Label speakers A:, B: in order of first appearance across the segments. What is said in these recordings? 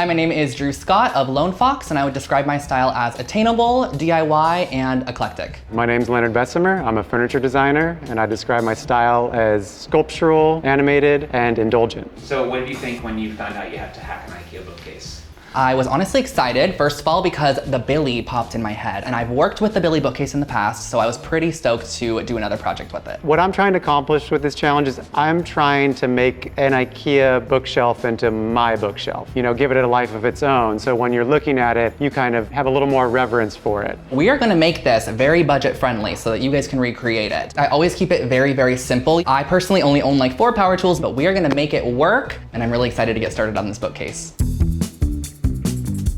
A: Hi, my name is Drew Scott of Lone Fox, and I would describe my style as attainable, DIY, and eclectic.
B: My name's Leonard Bessemer. I'm a furniture designer, and I describe my style as sculptural, animated, and indulgent.
C: So what did you think when you found out you had to hack an IKEA bookcase?
A: I was honestly excited, first of all, because the Billy popped in my head, and I've worked with the Billy bookcase in the past, so I was pretty stoked to do another project with it.
B: What I'm trying to accomplish with this challenge is I'm trying to make an IKEA bookshelf into my bookshelf. You know, give it a life of its own, so when you're looking at it, you kind of have a little more reverence for it.
A: We are gonna make this very budget friendly so that you guys can recreate it. I always keep it very, very simple. I personally only own like 4 power tools, but we are gonna make it work, and I'm really excited to get started on this bookcase.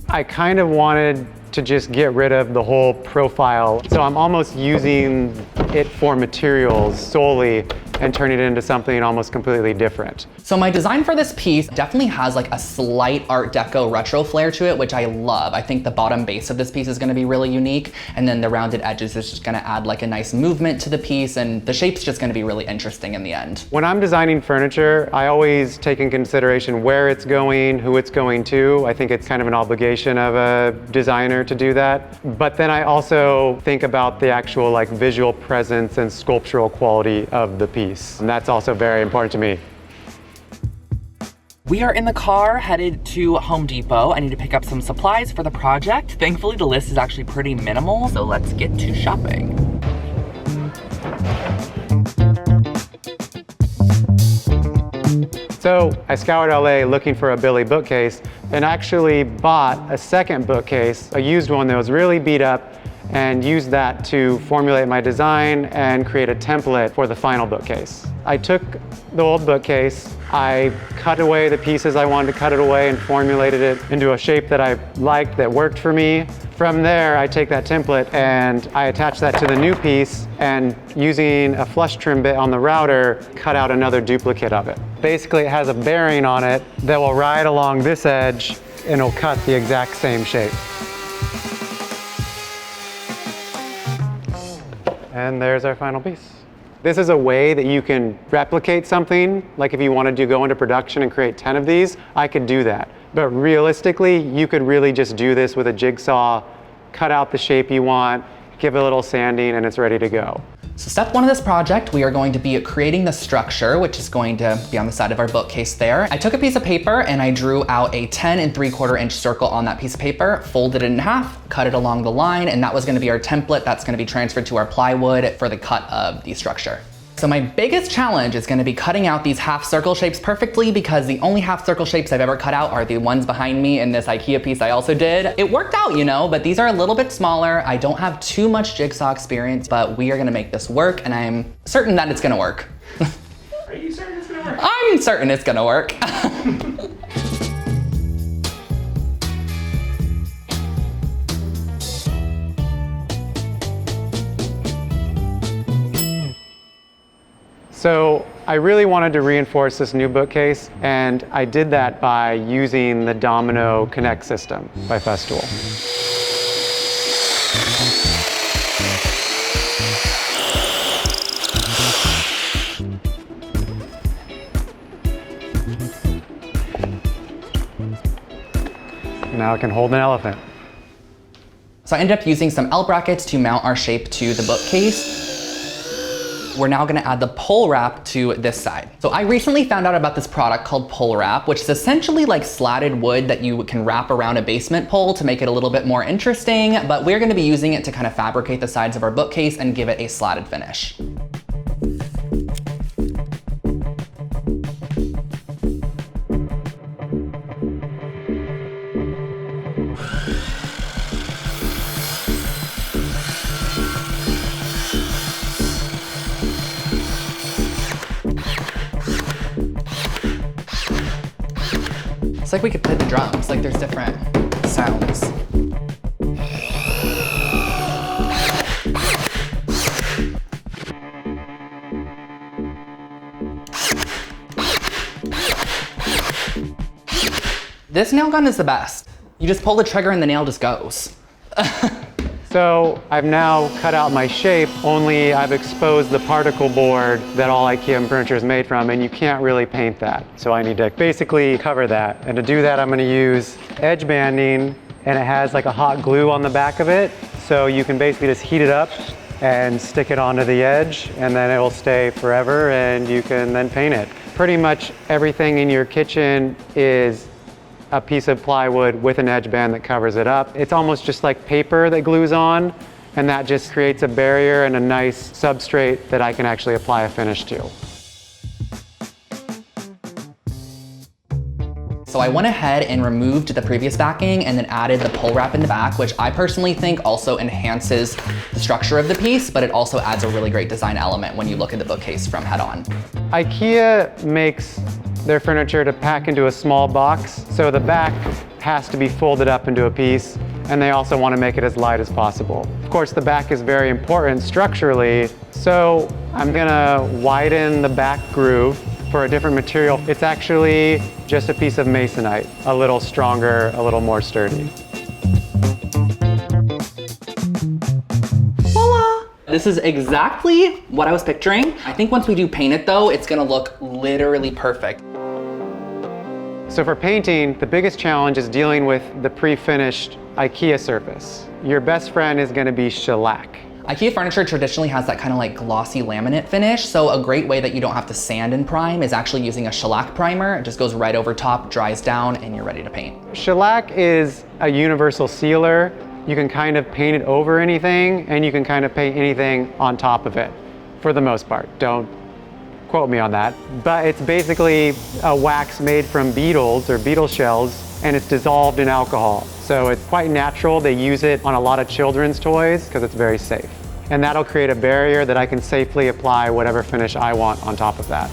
B: I kind of wanted to just get rid of the whole profile, so I'm almost using it for materials solely and turning it into something almost completely different.
A: So my design for this piece definitely has like a slight Art Deco retro flair to it, which I love. I think the bottom base of this piece is gonna be really unique, and then the rounded edges is just gonna add like a nice movement to the piece, and the shape's just gonna be really interesting in the end.
B: When I'm designing furniture, I always take in consideration where it's going, who it's going to. I think it's kind of an obligation of a designer to do that. But then I also think about the actual like visual presence and sculptural quality of the piece. And that's also very important to me.
D: We are in the car headed to Home Depot. I need to pick up some supplies for the project. Thankfully, the list is actually pretty minimal, so let's get to shopping.
B: So I scoured LA looking for a Billy bookcase and actually bought a second bookcase, a used one that was really beat up, and used that to formulate my design and create a template for the final bookcase. I took the old bookcase, I cut away the pieces I wanted to cut it away and formulated it into a shape that I liked, that worked for me. From there, I take that template and I attach that to the new piece, and using a flush trim bit on the router, cut out another duplicate of it. Basically, it has a bearing on it that will ride along this edge and it'll cut the exact same shape. And there's our final piece. This is a way that you can replicate something. Like if you wanted to go into production and create 10 of these, I could do that. But realistically, you could really just do this with a jigsaw, cut out the shape you want, give it a little sanding, and it's ready to go.
A: So step 1 of this project, we are going to be creating the structure, which is going to be on the side of our bookcase there. I took a piece of paper and I drew out a 10 3/4 inch circle on that piece of paper, folded it in half, cut it along the line, and that was gonna be our template that's gonna be transferred to our plywood for the cut of the structure. So my biggest challenge is gonna be cutting out these half circle shapes perfectly, because the only half circle shapes I've ever cut out are the ones behind me in this IKEA piece I also did. It worked out, you know, but these are a little bit smaller. I don't have too much jigsaw experience, but we are gonna make this work, and I'm certain that it's gonna work.
C: Are you certain it's gonna work?
A: I'm certain it's gonna work.
B: So I really wanted to reinforce this new bookcase, and I did that by using the Domino Connect system by Festool. Now I can hold an elephant.
A: So I ended up using some L brackets to mount our shape to the bookcase. We're now gonna add the pull wrap to this side. So I recently found out about this product called pull wrap, which is essentially like slatted wood that you can wrap around a basement pole to make it a little bit more interesting, but we're gonna be using it to kind of fabricate the sides of our bookcase and give it a slatted finish. It's like we could play the drums, like there's different sounds. This nail gun is the best. You just pull the trigger and the nail just goes.
B: So I've now cut out my shape, only I've exposed the particle board that all IKEA furniture is made from, and you can't really paint that. So I need to basically cover that. And to do that, I'm gonna use edge banding, and it has like a hot glue on the back of it. So you can basically just heat it up and stick it onto the edge, and then it will stay forever, and you can then paint it. Pretty much everything in your kitchen is a piece of plywood with an edge band that covers it up. It's almost just like paper that glues on, and that just creates a barrier and a nice substrate that I can actually apply a finish to.
A: So I went ahead and removed the previous backing and then added the pull wrap in the back, which I personally think also enhances the structure of the piece, but it also adds a really great design element when you look at the bookcase from head on.
B: IKEA makes their furniture to pack into a small box, so the back has to be folded up into a piece, and they also want to make it as light as possible. Of course, the back is very important structurally, so I'm gonna widen the back groove for a different material. It's actually just a piece of masonite, a little stronger, a little more sturdy.
A: This is exactly what I was picturing. I think once we do paint it though, it's gonna look literally perfect.
B: So for painting, the biggest challenge is dealing with the pre-finished IKEA surface. Your best friend is gonna be shellac.
A: IKEA furniture traditionally has that kind of like glossy laminate finish, so a great way that you don't have to sand and prime is actually using a shellac primer. It just goes right over top, dries down, and you're ready to paint.
B: Shellac is a universal sealer. You can kind of paint it over anything, and you can kind of paint anything on top of it, for the most part. Don't quote me on that. But it's basically a wax made from beetles or beetle shells, and it's dissolved in alcohol. So it's quite natural. They use it on a lot of children's toys because it's very safe. And that'll create a barrier that I can safely apply whatever finish I want on top of that.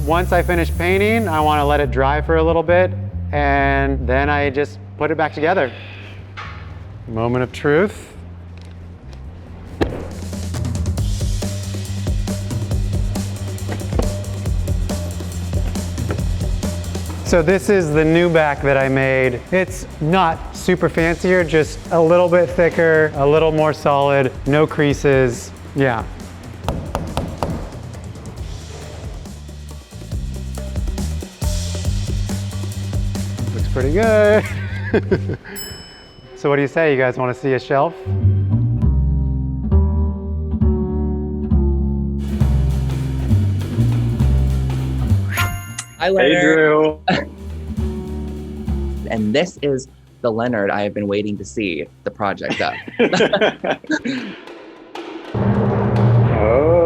B: Once I finish painting, I want to let it dry for a little bit, and then I just put it back together. Moment of truth. So this is the new back that I made. It's not super fancier, just a little bit thicker, a little more solid, no creases. Yeah. Looks pretty good. So what do you say? You guys want to see a shelf?
D: Hi, Leonard.
B: Hey, Drew.
D: And this is the Leonard I have been waiting to see the project of.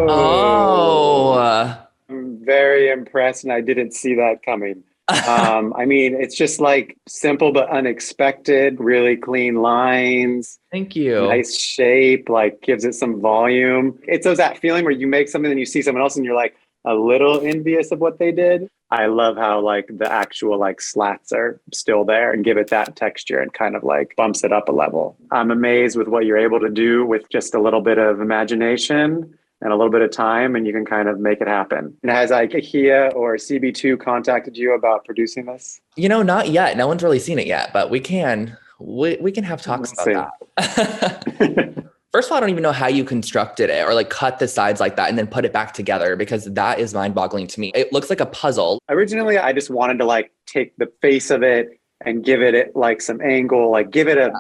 D: Oh.
B: I'm very impressed, and I didn't see that coming. I mean, it's just like simple but unexpected, really clean lines.
D: Thank you.
B: Nice shape, like gives it some volume. It's that feeling where you make something and you see someone else and you're like a little envious of what they did. I love how like the actual like slats are still there and give it that texture and kind of like bumps it up a level. I'm amazed with what you're able to do with just a little bit of imagination and a little bit of time, and you can kind of make it happen. And has like IKEA or CB2 contacted you about producing this?
D: You know, not yet. No one's really seen it yet, but we can have talks about that. First of all, I don't even know how you constructed it or like cut the sides like that and then put it back together, because that is mind-boggling to me. It looks like a puzzle.
B: Originally, I just wanted to like take the face of it and give it like some angle, like give it a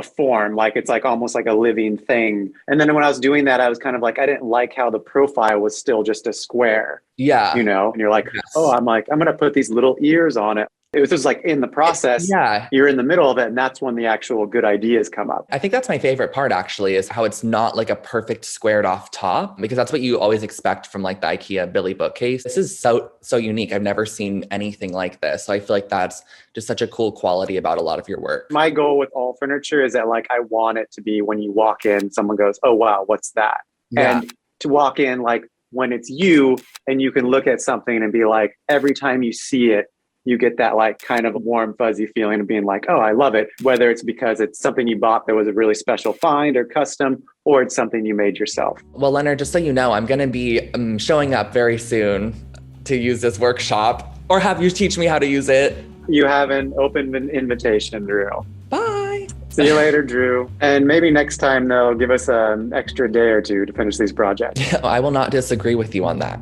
B: form, like it's like almost like a living thing. And then when I was doing that, I was kind of like, I didn't like how the profile was still just a square.
D: Yeah.
B: You know, and you're like, yes. Oh, I'm going to put these little ears on it. It was just like in the process, you're in the middle of it, and that's when the actual good ideas come up.
D: I think that's my favorite part, actually, is how it's not like a perfect squared off top, because that's what you always expect from like the IKEA Billy bookcase. This is so unique. I've never seen anything like this. So I feel like that's just such a cool quality about a lot of your work.
B: My goal with all furniture is that like I want it to be when you walk in, someone goes, oh, wow, what's that? Yeah. And to walk in like when it's you and you can look at something and be like, every time you see it, you get that like kind of warm, fuzzy feeling of being like, oh, I love it. Whether it's because it's something you bought that was a really special find or custom, or it's something you made yourself.
D: Well, Leonard, just so you know, I'm going to be showing up very soon to use this workshop or have you teach me how to use it.
B: You have an open invitation, Drew.
D: Bye.
B: See you later, Drew. And maybe next time they'll give us an extra day or two to finish these projects.
D: I will not disagree with you on that.